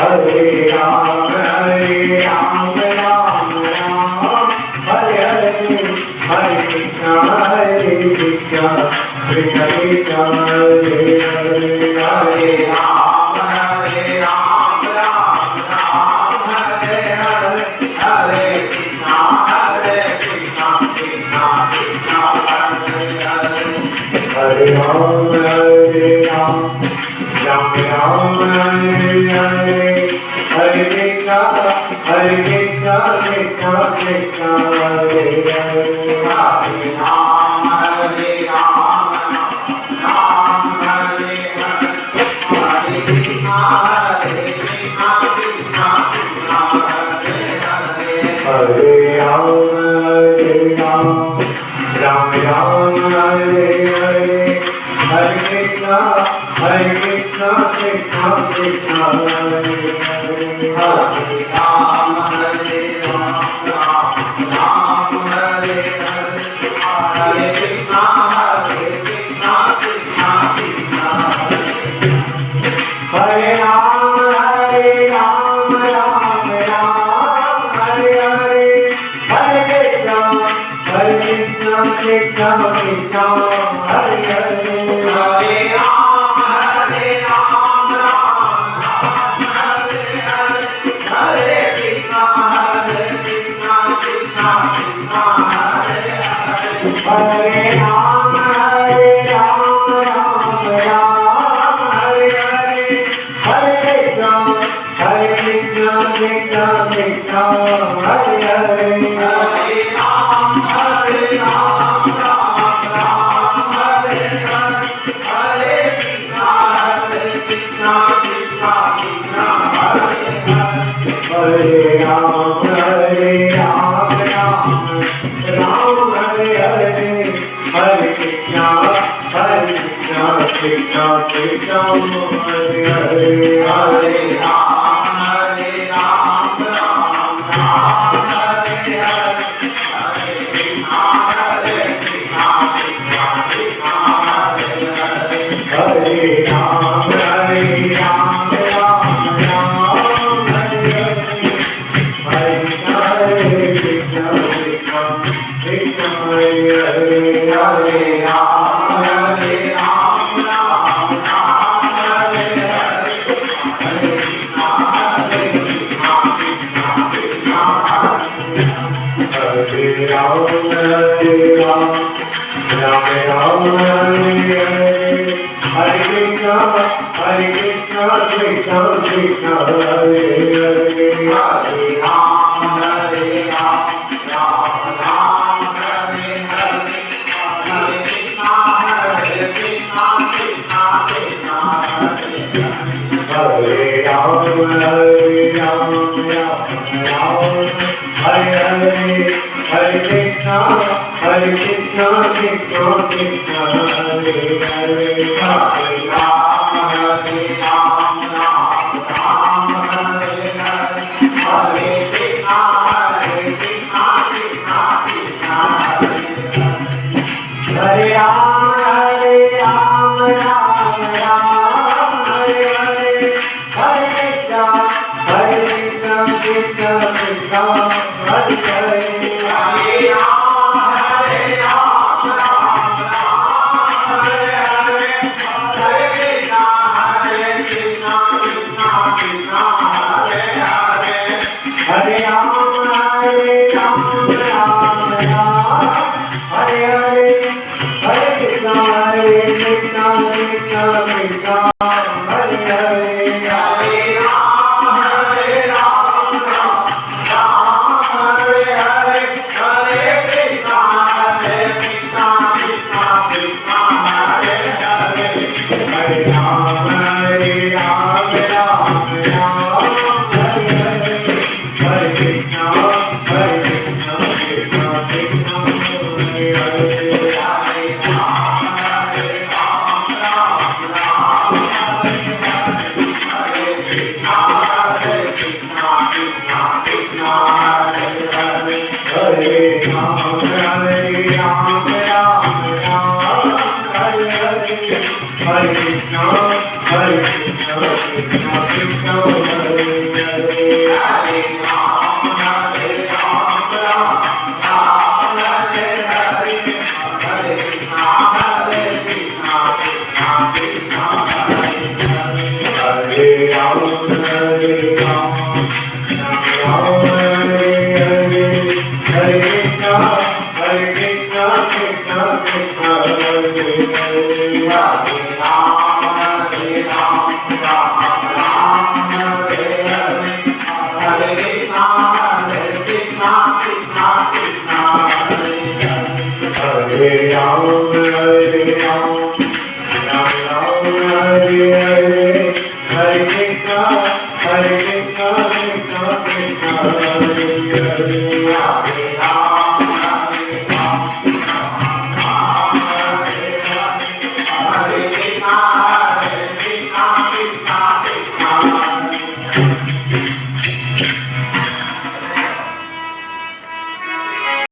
Hare Ram, Ram Ram, Hare Hare, Hare Krishna, Krishna Krishna, Hare Hare, Hare Ram, Ram Ram, Hare Hare, Hare Krishna, Krishna Krishna, Hare Hare, Hare Ram, Ram Ram, Hare Hare, Hare Krishna, Krishna Krishna, Hare Hare, Hare Ram, Ram Hare Hare, Hare Krishna, Krishna Krishna, Hare Hare, Hare Ram, Ram Ram, Hare Hare, Hare Krishna, Krishna Krishna, Hare Hare, Hare Ram, Ram Hare Hare, Hare Krishna, Krishna Krishna, Hare Ram, Ram Ram, Hare Hare, Hare Krishna, Krishna Krishna, Hare Hare, Hare Ram, Hare Krishna, Krishna Krishna, Hare Hare, Hare Ram, Hare Hare, Hare Krishna, Krishna Krishna, Hare Hare, Hare Ram, Hare Hare Krishna, Krishna Krishna, Hare Ram, Ram Hare Hare, Hare Krishna, Krishna Krishna, Hare Hare, Hare Ram, Ram Hare Hare, Hare Krishna, Krishna Krishna, Hare Ram, Ram Hare Krishna, Krishna Krishna, Hare